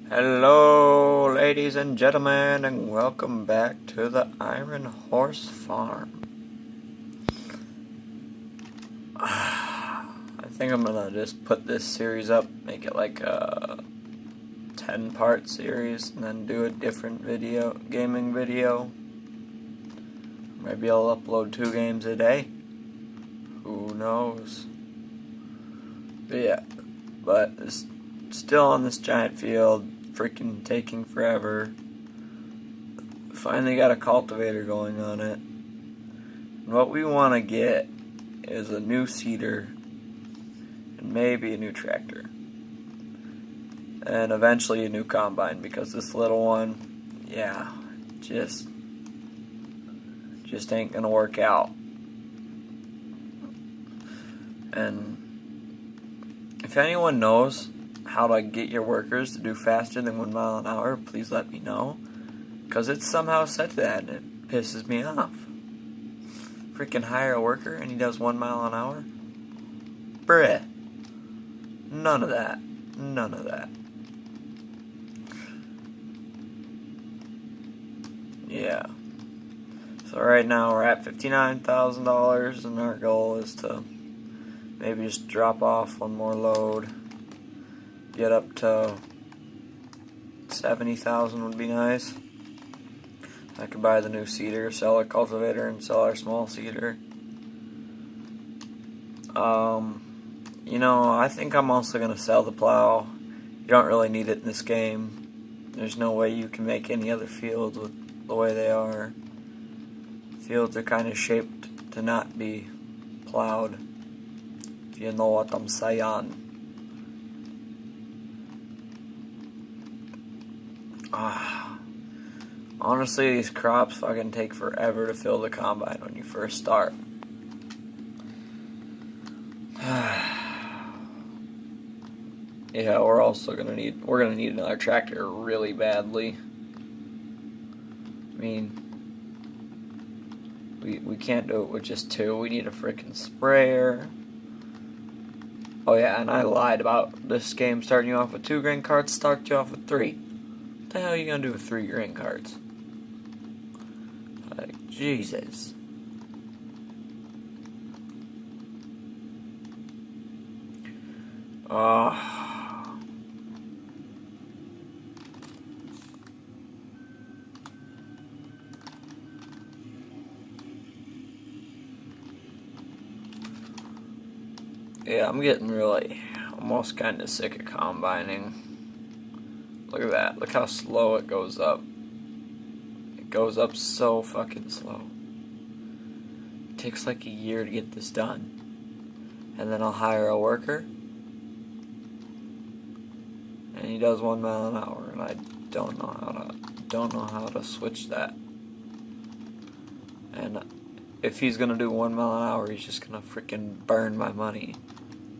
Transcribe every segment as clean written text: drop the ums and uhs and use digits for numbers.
Hello, ladies and gentlemen, and welcome back to the Iron Horse Farm. I think I'm gonna just put this series up, make it like a 10-part series, and then do a different gaming video. Maybe I'll upload 2 games a day. Who knows? But it's still on this giant field. Freaking taking forever. Finally got a cultivator going on it. And what we want to get is a new seeder and maybe a new tractor. And eventually a new combine, because this little one, yeah, just ain't gonna work out. And if anyone knows how to get your workers to do faster than 1 mile an hour, please let me know. Because it's somehow set to that and it pisses me off. Freaking hire a worker and he does 1 mile an hour? Bruh. None of that. None of that. Yeah. So right now we're at $59,000 and our goal is to maybe just drop off one more load. Get up to 70,000 would be nice. I could buy the new seeder, sell our cultivator, and sell our small seeder. I think I'm also going to sell the plow. You don't really need it in this game. There's no way you can make any other fields with the way they are. Fields are kind of shaped to not be plowed, if you know what I'm saying. Honestly, these crops fucking take forever to fill the combine when you first start. Yeah, we're gonna need another tractor really badly. I mean, we can't do it with just 2. We need a freaking sprayer. Oh yeah, and I lied about this game starting you off with 2 grain carts, start you off with 3. What the hell are you gonna do with 3 grain carts? Like, Jesus. Yeah, I'm getting really almost kind of sick of combining. Look at that. Look how slow it goes up. It goes up so fucking slow. It takes like a year to get this done. And then I'll hire a worker. And he does 1 mile an hour, and I don't know how to switch that. And if he's gonna do 1 mile an hour, he's just gonna freaking burn my money.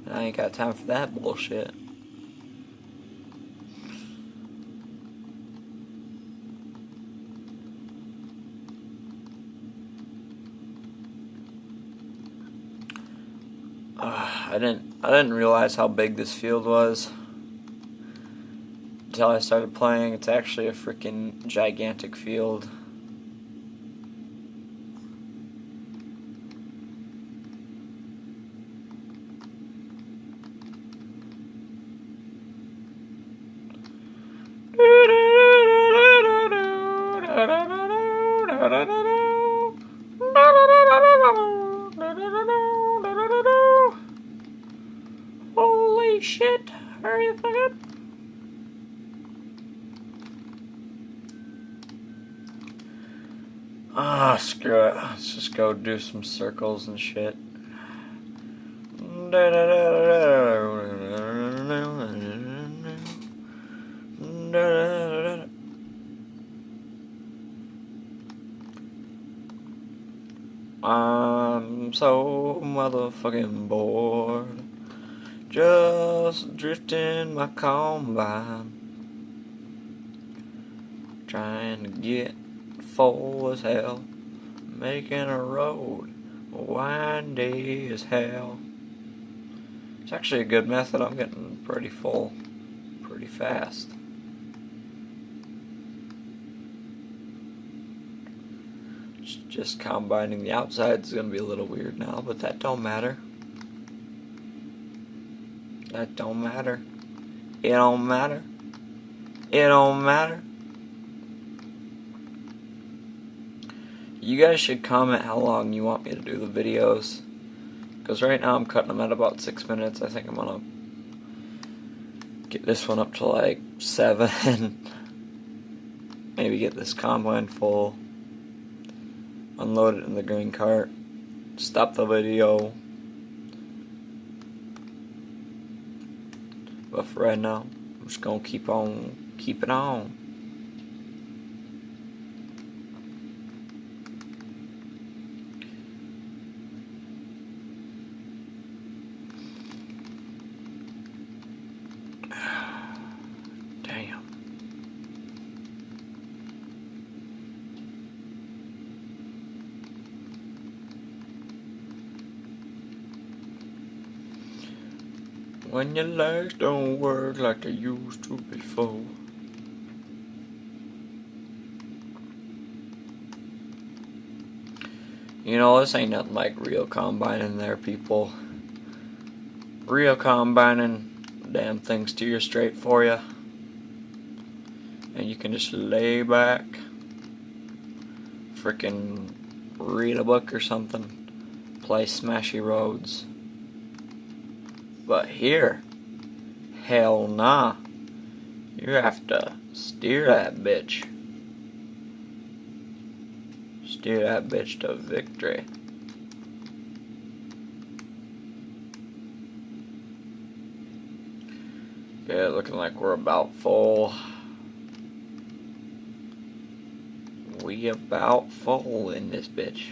And I ain't got time for that bullshit. I didn't realize how big this field was until I started playing. It's actually a freaking gigantic field. Holy shit, hurry the fuck up. Screw it. Let's just go do some circles and shit. I'm so motherfucking bored. Just drifting my combine. Trying to get full as hell. Making a road windy as hell. It's actually a good method. I'm getting pretty full pretty fast. just combining the outside is going to be a little weird now, but that don't matter. That don't matter. It don't matter. It don't matter. You guys should comment how long you want me to do the videos. Because right now I'm cutting them at about 6 minutes. I think I'm going to get this one up to like 7. Maybe get this combine full. Unload it in the grain cart. Stop the video. But for right now, I'm just going to keep on keeping on. Damn. When your legs don't work like they used to before. You know, this ain't nothing like real combining there, people. Real combining, damn thing steers straight for you. And you can just lay back, frickin' read a book or something, play Smashy Roads. But here, hell nah. You have to steer that bitch. Steer that bitch to victory. Yeah, looking like we're about full. We about full in this bitch.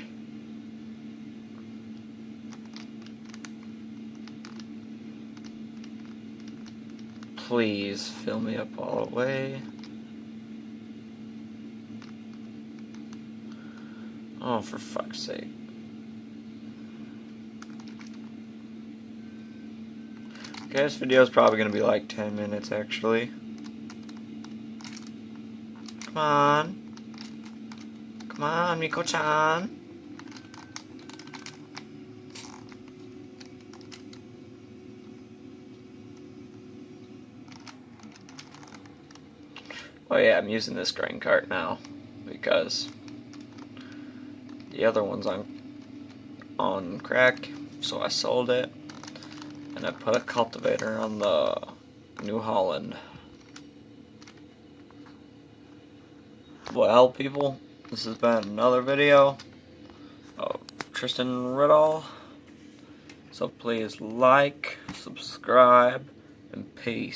Please fill me up all the way. Oh, for fuck's sake. Okay, this video is probably going to be like 10 minutes actually. Come on. Come on, Miko-chan. Oh yeah, I'm using this grain cart now because the other one's on crack, so I sold it and I put a cultivator on the New Holland. Well, people, this has been another video of Tristan Riddle. So please like, subscribe, and peace.